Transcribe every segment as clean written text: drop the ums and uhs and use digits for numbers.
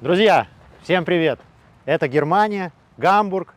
Друзья, всем привет! Это Германия, Гамбург,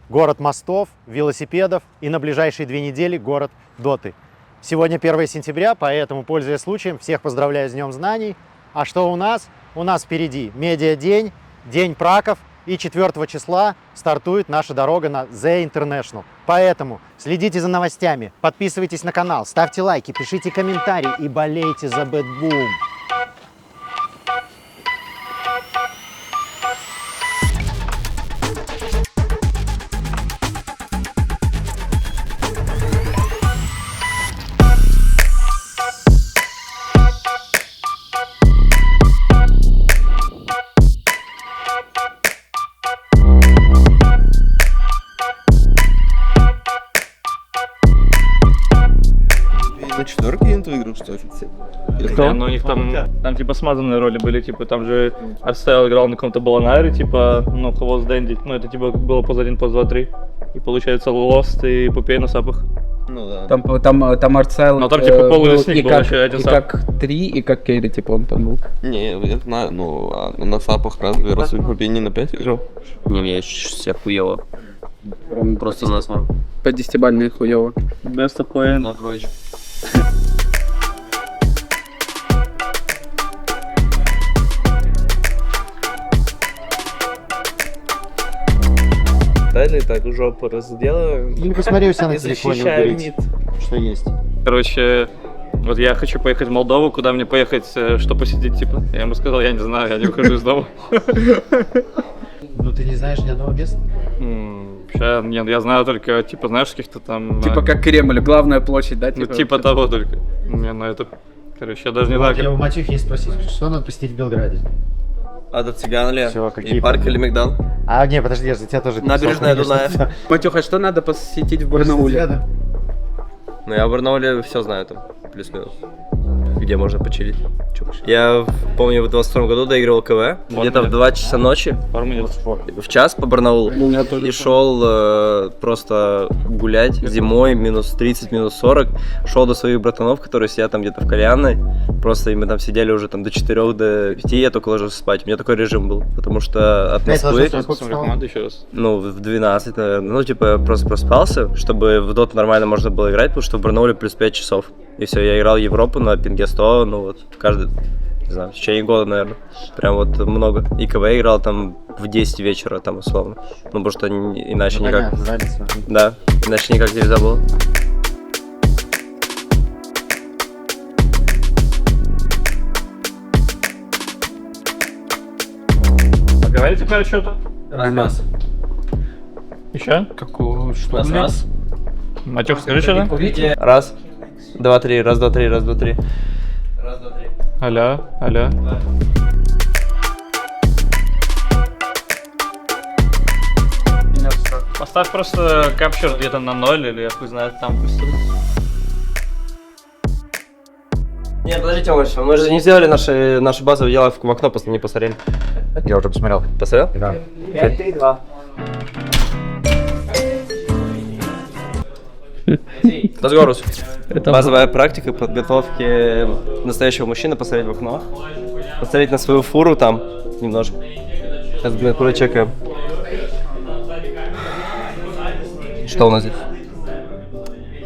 город мостов, велосипедов и на ближайшие 2 недели город Доты. Сегодня 1 сентября, поэтому, пользуясь случаем, всех поздравляю с Днем знаний. А что у нас? У нас впереди медиадень, День праков, и 4 числа стартует наша дорога на The International. Поэтому следите за новостями, подписывайтесь на канал, ставьте лайки, пишите комментарии и болейте за Bad Boom. На 4 инту игру, что ли? Кто? Ну, у них там типа смазанные роли были, типа там же Арстайл играл на каком-то Баланаре, типа, ну, Хвост Дэнди, ну, это типа было поз 1, поз 2, 3. И получается Лост и Пупей на сапах. Ну да. Там Арцайл. Ну, там, типа, полулесник был как, вообще один и сап. как 3, и как Керри, типа, он там был. Не, я знаю, ну, а на сапах разве Пупей не на 5 играл? Не, мне все хуево. Просто на самом. По 10-бальной хуёво. Best of Play. Ну, короче. Дали так жопу разделаю. Или посмотри у себя на Не телефоне, защищаю выберите, МИД. что есть. Короче, вот я хочу поехать в Молдову, куда мне поехать, что посетить, типа. Я ему сказал, я не знаю, я не выхожу из дома. Ну ты не знаешь ни одного места? Сейчас, нет, я знаю только, типа, знаешь, каких-то там... Типа как Кремль, главная площадь, да? Ну, типа того только. Не, ну это... Короче, я даже не знаю, Я как... у Матюхи есть спросить, что надо посетить в Белграде? Ада Цыган ли? Всё, какие И парк там? или Мегдан? А, не, подожди, я за тебя тоже... Набережная писал, конечно. Дуная. Матюха, что надо посетить в Подожди, Барнауле? рядом. Ну, я в Барнауле все знаю там, плюс-минус. Где можно почилить. Я помню, в 22 году доигрывал КВ. Где-то в 2 часа ночи, в час по Барнаулу. И шел просто гулять зимой, минус 30, минус 40. Шел до своих братанов, которые сидят там где-то в кальянной. Просто и мы там сидели уже там до 4, до 5, я только ложился спать. У меня такой режим был, потому что от Пять Москвы, ложился, сколько встал? Команду еще раз. ну, в 12, наверное. Ну, типа, я просто проспался, чтобы в дот нормально можно было играть, потому что в Барнауле плюс 5 часов. И все, я играл Европу на пинге 100, ну вот, каждый, не знаю, в течение года, наверное. Прям вот много. И КВ играл там в 10 вечера, там, условно. Ну, потому что иначе никак... Понятно, разница. Да, иначе никак нельзя было. А говорите про что-то? Раз. Еще? Какого? Что? Раз. Матюх, скажи что-то? Раз. 2, 3, раз, 2, 3, раз, 2, 3. Алло, алло. Поставь просто капчер где-то на 0 или я хуй знает там пусть. Не, подождите, мы же не сделали наши базовые дела в окно, просто не посмотрели. Я уже посмотрел. Посмотрел? Да. 5-3-2. Разгорус. Базовая практика подготовки настоящего мужчины, посмотреть в окно, посмотреть на свою фуру там немножко. Сейчас прочекаем. Что у нас здесь?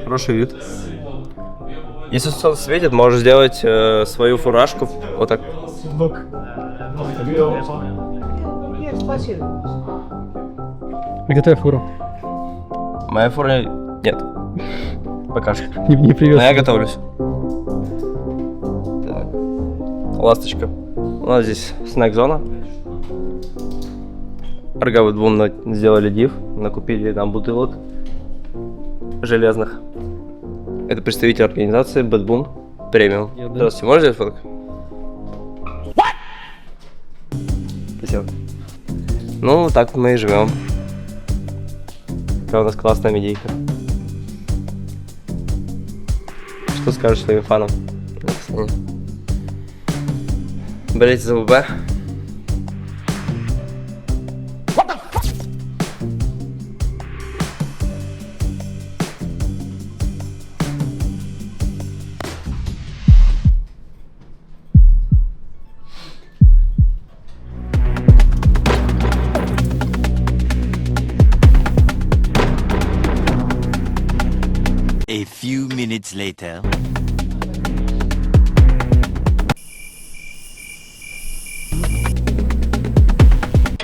Хороший вид. Если солнце светит, можешь сделать свою фуражку вот так. Где твоя фура? Моя фура нет. Пока что. Не привет. Но я готовлюсь. Так. Ласточка. У нас здесь снэк-зона. Аргавы двум сделали див, накупили нам бутылок железных. Это представитель организации Bad Boom Premium. Здравствуйте, можно сделать фотку? Спасибо. Ну, так мы и живем. Какая у нас классная медийка. Что скажешь своим фанам? Болейте за ВБ. minutes later.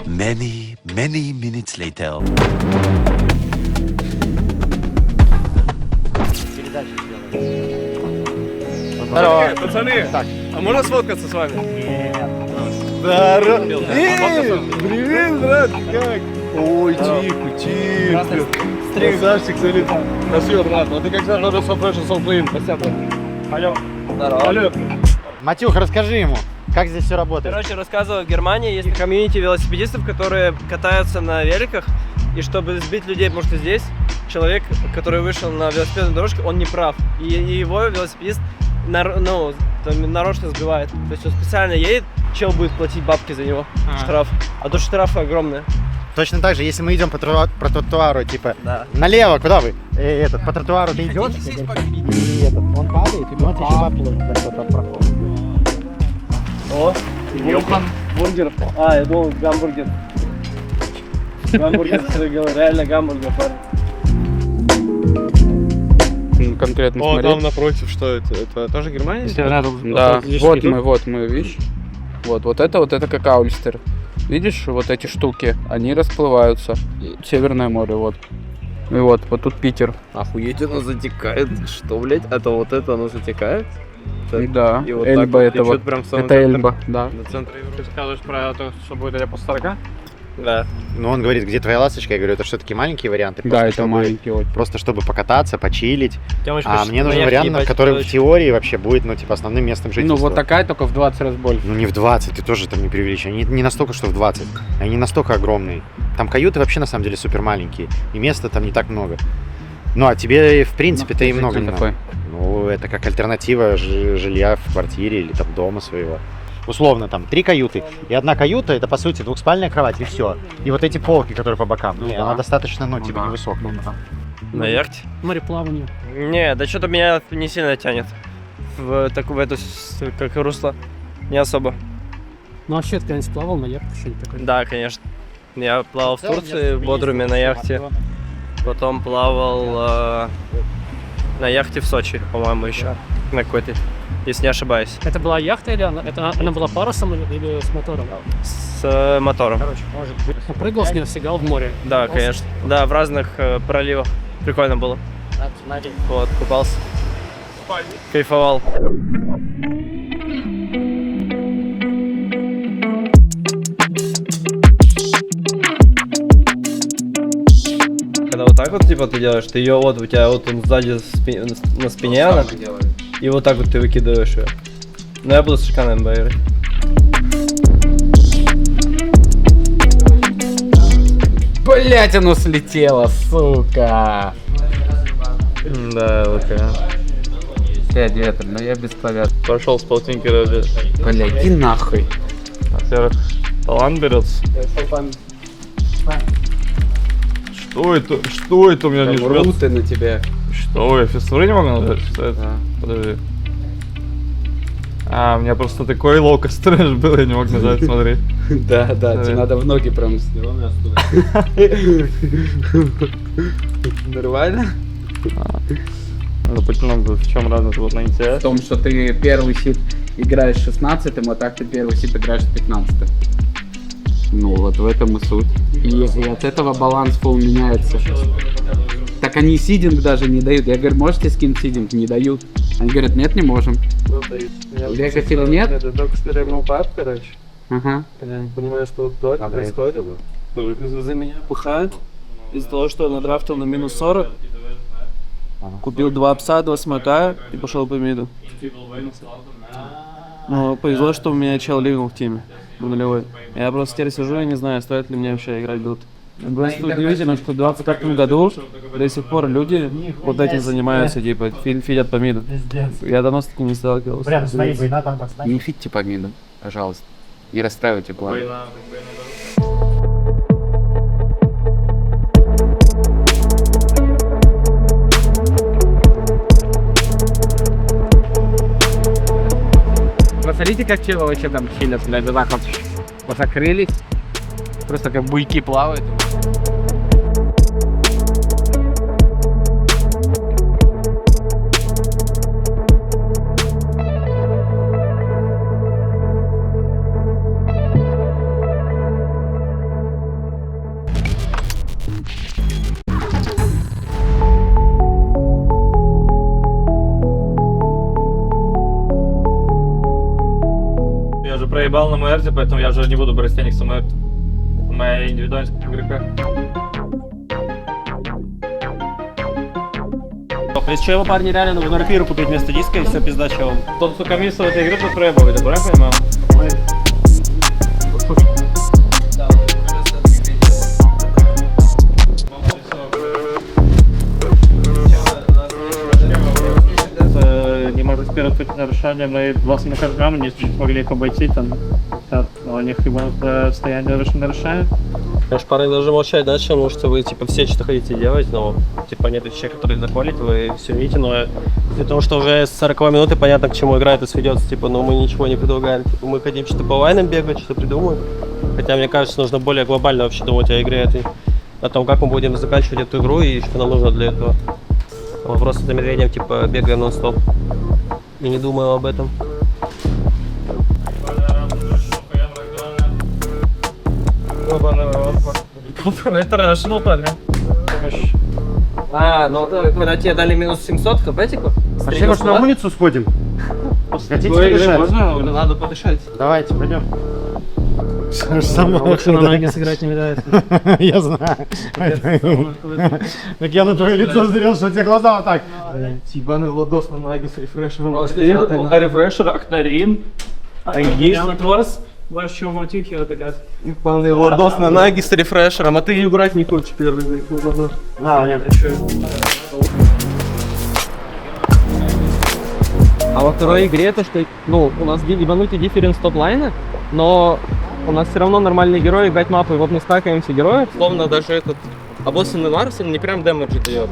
Many minutes later. Здорово. Пацаны, а можно сфоткаться с вами? Привет, брат, как? Ой, тихо. Красавчик, салют. Спасибо, брат. Ну ты как всегда надо сопрашивать солплейн. Спасибо. Алло. Здорово. Алло. Матюх, расскажи ему, как здесь все работает. Короче, рассказываю, в Германии есть комьюнити велосипедистов, которые катаются на великах, и чтобы сбить людей, потому что здесь человек, который вышел на велосипедную дорожку, он не прав, и его велосипедист нарочно сбивает. То есть он специально едет, чел будет платить бабки за него, штраф, а то штрафы огромные. Точно так же, если мы идем по тротуару, типа, Да. налево, куда вы? По тротуару ты идешь, и он падает, и он тебе еще бабки за что-то проходит. О, бургер. А, я думал, гамбургер. Гамбургер, реально гамбургер, парень. Конкретно О, смотреть. там напротив, что это? Это тоже Германия? Да, вот мы, видишь? Вот это как Аульстер. Видишь, вот эти штуки, они расплываются. Северное море, вот. И вот тут Питер. Охуеть, оно затекает. Что, блядь? Это вот это оно затекает? Да, И вот Эльба так вот это вот. течет прям в самый Это центр. Эльба, да. На центре Европы. Ты рассказываешь про то, что будет для после 40? Да. Ну, он говорит, где твоя ласточка? Я говорю, это все-таки маленькие варианты. Да, просто это чтобы- маленький вот. Просто чтобы покататься, почилить. Тёмыч, А хочешь мне нужен на вариант, яхте ебать который в дочь? теории вообще будет, ну, типа, основным местом жительства. Ну вот такая, только в 20 раз больше. Ну, не в 20, ты тоже там не преувеличивай. Не настолько, что в 20. Они не настолько огромные. Там каюты вообще, на самом деле, супер маленькие. И места там не так много. Ну, а тебе, в принципе-то и много не такой. надо. Ну, это как альтернатива жилья в квартире или там дома своего. Условно, там 3 каюты. И одна каюта, это, по сути, двухспальная кровать, и все. И вот эти полки, которые по бокам. Ну И да. она достаточно, ну, типа, да. невысокая. На яхте? Мореплавание. Не, да что-то меня не сильно тянет в эту, как русло. Не особо. Ну вообще, ты когда-нибудь плавал на яхте, что-нибудь такое? Да, конечно. Я плавал в Турции, в Бодруме на яхте. Потом плавал на яхте в Сочи, по-моему, еще. На какой-то, если не ошибаюсь. Это была яхта или она была парусом или с мотором? С мотором. Короче, может быть. Прыгал с нее, сигал в море. Да, конечно. Да, в разных проливах. Прикольно было. Вот, купался. Кайфовал. Когда вот так вот, типа, ты делаешь, ты ее вот, у тебя вот он сзади на спине она, и вот так вот ты выкидываешь ее. Но я буду с шикарным байером. Блять, оно слетело, сука. Да, Лука. 5 ветр, но я без клавиатуры. Пошел с полтинки ради. Блять, иди нахуй. Во-первых, талант берется. Что это? Что это у меня не жмет? Руты на тебя. Что, я физкультуры не могу назвать? Что это? Да. Подожди. А, у меня просто такой лоукост стрэш был, я не мог назвать, смотри. Да, тебе надо в ноги прям сделать. Нормально? Надо быть, ну, в чем разница вот на В ITS? том, что ты первый сит играешь 16-м, а так ты первый сит играешь 15-м. Ну вот в этом и суть. И от этого баланс фул меняется. Так они сидинг даже не дают. Я говорю, можете скинуть сидинг? Не дают. Они говорят, нет, не можем. Двигателя нет? Это только что перегнул пап, короче. Ага. Я не понимаю, что тут происходит. За меня пухают из-за того, что я надрафтил на минус 40. Купил 2 пса, 2 смока и пошел по миду. Но повезло, что у меня чел ливнул в теме. В нулевой. Я просто теперь сижу и не знаю, стоит ли мне вообще играть билд. Просто удивительно, что в 25 году до сих пор люди вот этим занимаются, типа, фидят по миду. Я давно с таким не сталкивался. Прям стоит война, там поставить. Не фитьте по миду, пожалуйста. И расстраивайте план. Посмотрите, как челы вообще там чилят, блядь, вот так вот закрылись. Просто как буйки плавают. проебал на МРТ, поэтому я уже не буду брать Феникса МРТ. Моя индивидуальность как игрока. Из чего парни реально нужно рапиру купить вместо диска и все пизда чего. Тот, кто комиссия в этой игре, тот проебал, это правильно понимаю? Не могу с первого нарушения, мы 20 кг не смогли их обойти, там, у них состояние нарушает. Наш парень даже молчать начал, потому что вы типа все что хотите делать, но типа нет вещей, которые заквалить, вы все видите, но из-за того, что уже с 40 минуты понятно, к чему игра это сведется, типа, но мы ничего не предлагаем. Типа, мы хотим что-то по лайнам бегать, что-то придумать. Хотя мне кажется, нужно более глобально вообще думать о игре этой, о том, как мы будем заканчивать эту игру и что нам нужно для этого. Мы просто за медведем типа бегаем нон-стоп и не думаем об этом. International, парня. Ну когда тебе дали минус 700 хпчику? Пошли, может, на улицу сходим? Хотите подышать? Можно? Надо подышать. Давайте, пойдем. Лучше на ноги сыграть не видает. Я знаю. Так я на твое лицо зрел, что у тебя глаза вот так. Ебаный лодос на ноги с рефрешером. Рефрешер, Актарин, Ангис. Больше, чем в Антихе, это как. Ебаный лодос на ноги с рефрешером, а ты играть не хочешь первый. Нет. А во второй игре то, что, ну, у нас ебанутый дифференс топ-лайна, но у нас все равно нормальные герои, играть мапы, вот мы стакаемся героев. Словно даже этот обоссанный Ларсен не прям дэмэджи дает.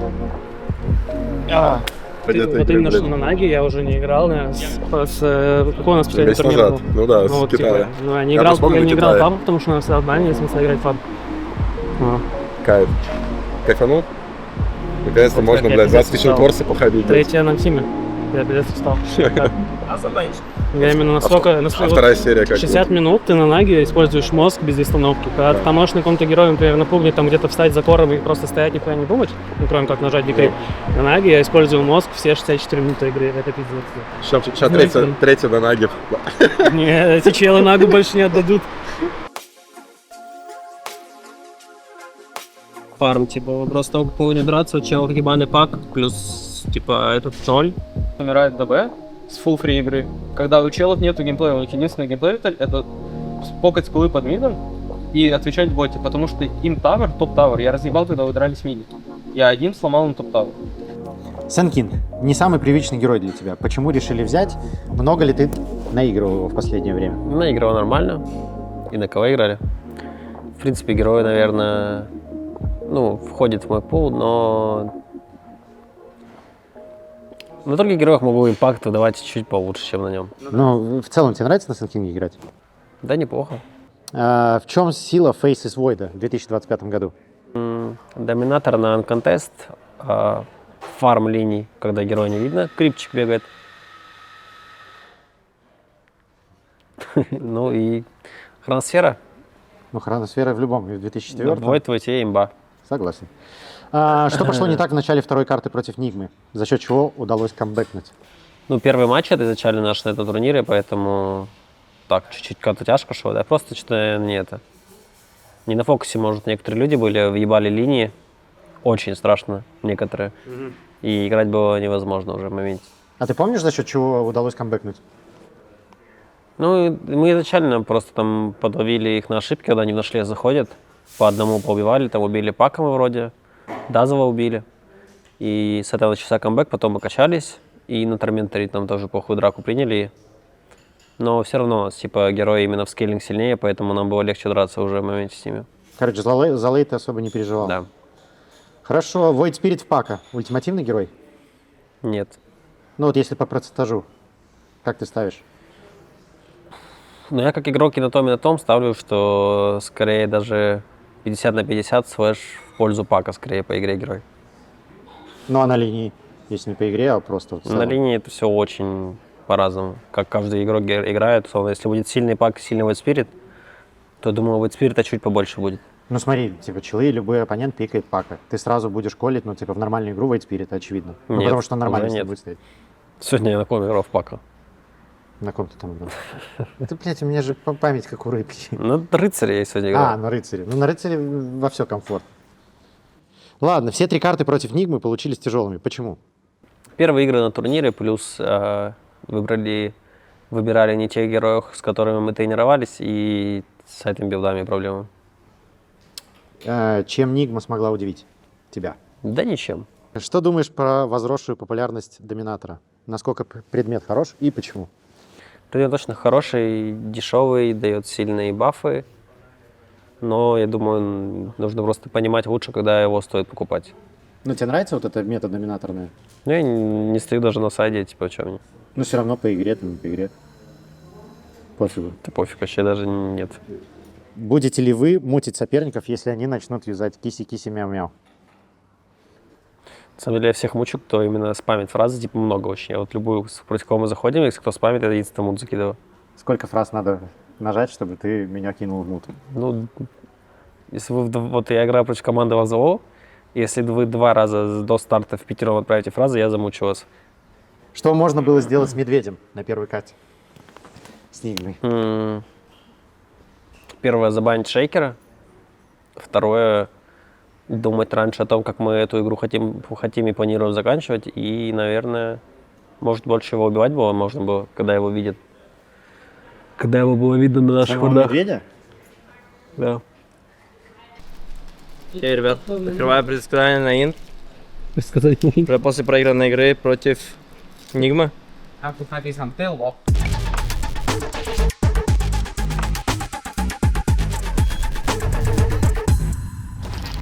Вот именно что на Наги я уже не играл, какой у нас последний турнир был? Ну да, Ну, с Китая. типа, ну, я не играл там, потому что у нас в Албании, смысл играть фаб. Кайф. Кайфанул? Наконец-то можно, блядь, 20 тысяч торсы походить. Третья на тиме. Я пиздец устал. Я именно настолько вторая серия как 60 минут ты на Наге используешь мозг без остановки. Когда ты там можешь на каком-то герое, например, на пугне там где-то встать за кором и просто стоять, нихуя не думать, ну, кроме как нажать декрейт. На Наге я использую мозг все 64 минуты игры. Это пиздец. Сейчас третья на Наге. Не, эти челы Нагу больше не отдадут. Фарм, типа, просто того, как не драться, чел ебаный пак, плюс, типа, этот 0. Умирает ДБ с full free игры. Когда у челов нету геймплея, у них единственный геймплей это покать скулы под мидом и отвечать в боте, потому что им тавер, топ-тавер, я разъебал, когда вы дрались миди. Я один сломал на топ-тавер. Сенкин, не самый привычный герой для тебя. Почему решили взять? Много ли ты наигрывал его в последнее время? Наигрывал нормально. И на кого играли. В принципе, герой, наверное, ну, входит в мой пул, но на других героях могу импакт выдавать чуть получше, чем на нем. Ну, в целом, тебе нравится на Сенкине играть? Да, неплохо. В чем сила Faces Void в 2025 году? Доминатор на Uncontest, фарм линий, когда героя не видно, крипчик бегает. Ну и хроносфера. Ну, хроносфера в любом, и в 2004. Void в ИТ имба. Согласен. Что пошло не так в начале второй карты против Нигмы, за счет чего удалось камбэкнуть? Ну, первый матч это изначально наш на этом турнире, поэтому так, чуть-чуть как-то тяжко шло, да, просто что-то не это. Не на фокусе, может, некоторые люди были, въебали линии, очень страшно некоторые, и играть было невозможно уже в моменте. А ты помнишь, за счет чего удалось камбэкнуть? Ну, мы изначально просто там подловили их на ошибки, когда они в наш лес заходят, по одному поубивали, там убили Пакома вроде, Дазова убили, и с этого начался камбэк, потом мы качались, и на Торменторе там тоже плохую драку приняли, но все равно у нас, типа, герои именно в скейлинг сильнее, поэтому нам было легче драться уже в моменте с ними. Короче, за лей ты особо не переживал? Да. Хорошо, Void Spirit в Пака, ультимативный герой? Нет. Ну вот если по процентажу, как ты ставишь? Ну, я как игрок и на том ставлю, что скорее даже 50 на 50 слэш в пользу Пака, скорее по игре герой. Ну а на линии, если не по игре, а просто в целом? На линии это все очень по-разному. Как каждый игрок играет, условно, если будет сильный Пак, сильный Void Spirit, то, думаю, Void Spirit чуть побольше будет. Ну смотри, типа челы, любой оппонент пикает Пака. Ты сразу будешь колить, ну типа в нормальную игру Void Spirit, очевидно. Ну Нет, потому что он нормально уже с ним нет. будет стоять. Сегодня я на ком играл в Пака. На ком ты там играл? Это, блядь, у меня же память как у рыбки. Ну, рыцаря я сегодня играл. На рыцаре. Ну, на рыцаре во все комфорт. Ладно, все 3 карты против Нигмы получились тяжелыми. Почему? Первые игры на турнире, плюс выбирали не тех героев, с которыми мы тренировались, и с этими билдами проблемы. Чем Нигма смогла удивить тебя? Да ничем. Что думаешь про возросшую популярность Доминатора? Насколько предмет хорош и почему? Предмет точно хороший, дешевый, дает сильные бафы, но я думаю, нужно просто понимать лучше, когда его стоит покупать. Ну, тебе нравится вот это метод доминаторный? Ну, я не стою даже на сайде, типа, что мне. Ну, все равно по игре, там, по игре. Пофигу. Да пофиг, вообще даже нет. Будете ли вы мутить соперников, если они начнут юзать киси-киси мяу-мяу? На самом деле я всех мучу, кто именно спамит фразы, типа много очень. Я вот любую, против кого мы заходим, если кто спамит, я единственное мут закидываю. Сколько фраз надо нажать, чтобы ты меня кинул в мут? Ну, если вы, вот я играю против команды ВЗО, если вы 2 раза до старта в пятером отправите фразы, я замучу вас. Что можно было сделать с медведем на первой карте? С Нигмой. Первое, забанить шейкера. Второе, думать раньше о том, как мы эту игру хотим и планируем заканчивать. И, наверное, может, больше его убивать было, можно было, когда его видят. Когда его было видно на наших Самого рудах. медведя? Да. Окей, ребят, открываю предсказание на инт. После проигранной игры против Нигмы. А тут написано «Ты лох».